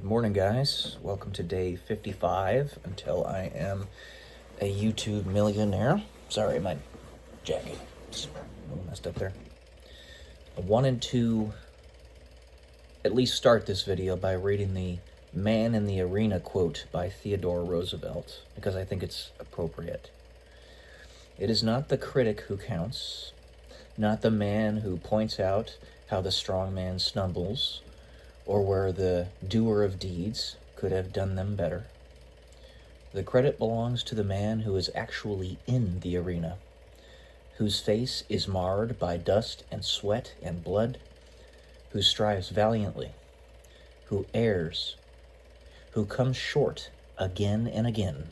Good morning, guys. Welcome to day 55 until I am a YouTube millionaire. Sorry, my jacket is a little messed up there. I wanted to at least start this video by reading the Man in the Arena quote by Theodore Roosevelt, because I think it's appropriate. It is not the critic who counts, not the man who points out how the strong man stumbles, or where the doer of deeds could have done them better. The credit belongs to the man who is actually in the arena, whose face is marred by dust and sweat and blood, who strives valiantly, who errs, who comes short again and again,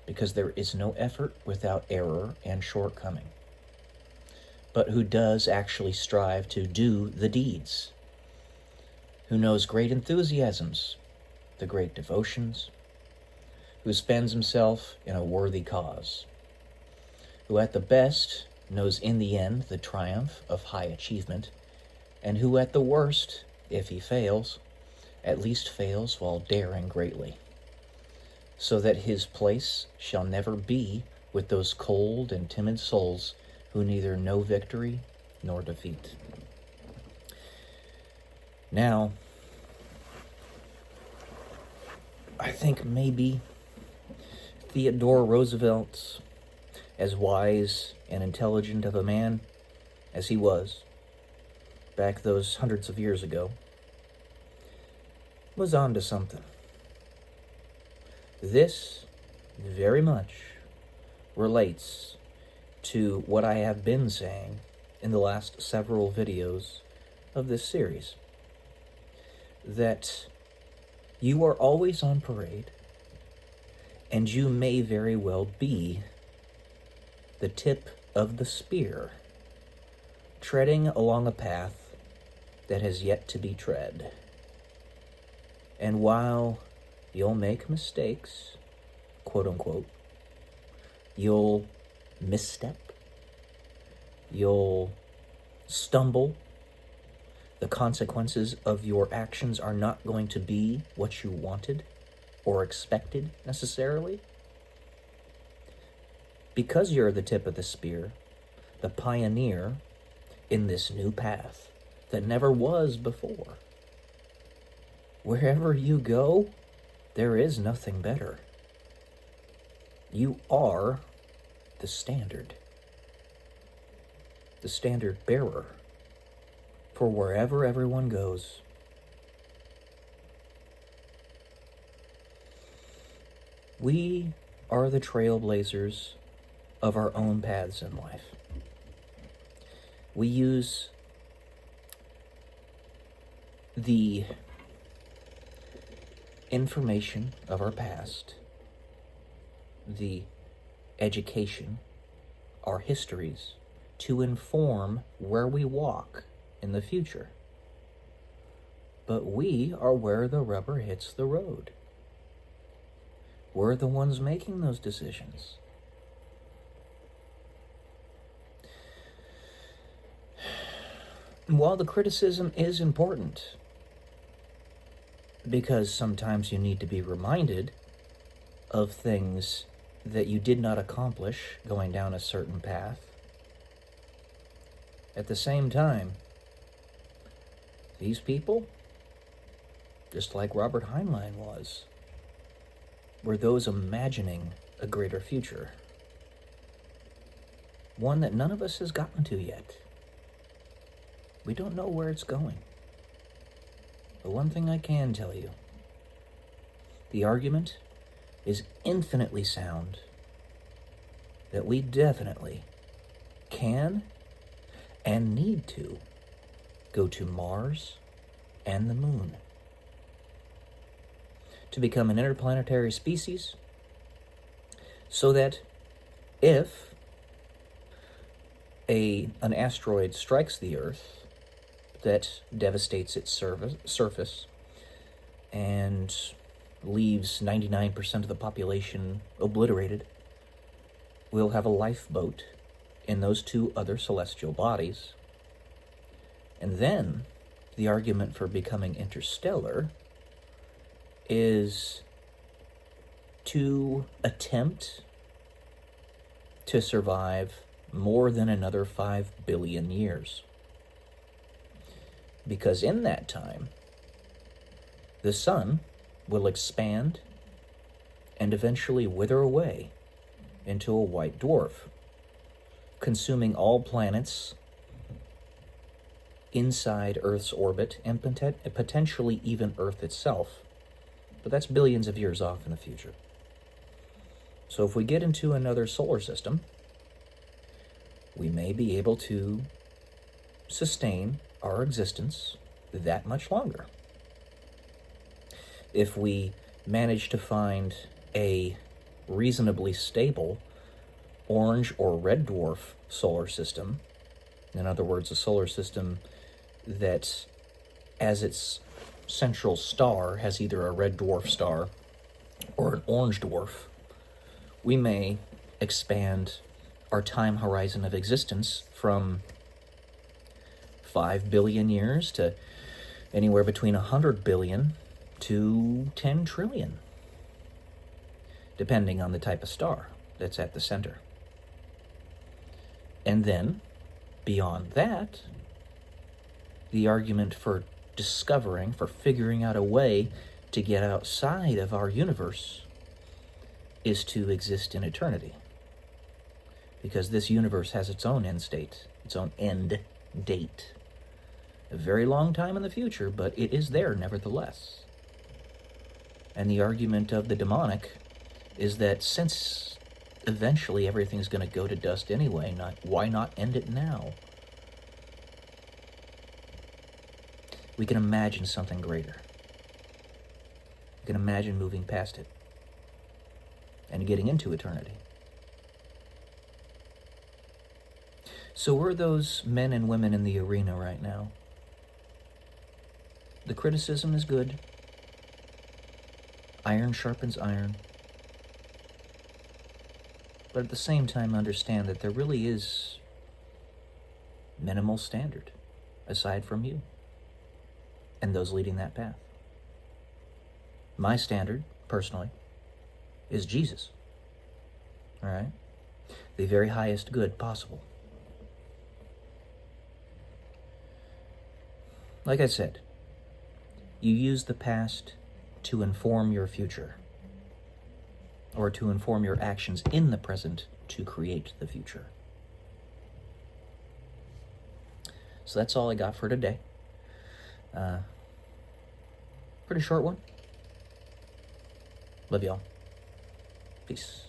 because there is no effort without error and shortcoming, but who does actually strive to do the deeds, who knows great enthusiasms, the great devotions, who spends himself in a worthy cause, who at the best knows in the end the triumph of high achievement, and who at the worst, if he fails, at least fails while daring greatly, so that his place shall never be with those cold and timid souls who neither know victory nor defeat. Now, I think maybe Theodore Roosevelt, as wise and intelligent of a man as he was back those hundreds of years ago, was onto something. This very much relates to what I have been saying in the last several videos of this series, that you are always on parade, and you may very well be the tip of the spear, treading along a path that has yet to be tread. And while you'll make mistakes, quote unquote, you'll misstep, you'll stumble, the consequences of your actions are not going to be what you wanted or expected necessarily. Because you're the tip of the spear, the pioneer in this new path that never was before, wherever you go, there is nothing better. You are the standard bearer for wherever everyone goes. We are the trailblazers of our own paths in life. We use the information of our past, the education, our histories, to inform where we walk in the future. But we are where the rubber hits the road. We're the ones making those decisions. And while the criticism is important, because sometimes you need to be reminded of things that you did not accomplish going down a certain path, at the same time, these people, just like Robert Heinlein was, were those imagining a greater future. One that none of us has gotten to yet. We don't know where it's going. But one thing I can tell you, the argument is infinitely sound that we definitely can and need to go to Mars and the moon, to become an interplanetary species, so that if an asteroid strikes the Earth that devastates its surface and leaves 99% of the population obliterated, we'll have a lifeboat in those two other celestial bodies. And then the argument for becoming interstellar is to attempt to survive more than another 5 billion years. Because in that time, the sun will expand and eventually wither away into a white dwarf, consuming all planets inside Earth's orbit and potentially even Earth itself. But that's billions of years off in the future. So if we get into another solar system, we may be able to sustain our existence that much longer. If we manage to find a reasonably stable orange or red dwarf solar system, in other words, a solar system that as its central star has either a red dwarf star or an orange dwarf, we may expand our time horizon of existence from 5 billion years to anywhere between 100 billion to 10 trillion, depending on the type of star that's at the center. And then, beyond that, the argument for figuring out a way to get outside of our universe is to exist in eternity. Because this universe has its own end state, its own end date. A very long time in the future, but it is there nevertheless. And the argument of the demonic is that since eventually everything's going to go to dust anyway, why not end it now? We can imagine something greater. We can imagine moving past it and getting into eternity. So we're those men and women in the arena right now. The criticism is good. Iron sharpens iron. But at the same time, understand that there really is minimal standard aside from you and those leading that path. My standard, personally, is Jesus. All right? The very highest good possible. Like I said, you use the past to inform your future, or to inform your actions in the present to create the future. So that's all I got for today. Pretty short one. Love y'all. Peace.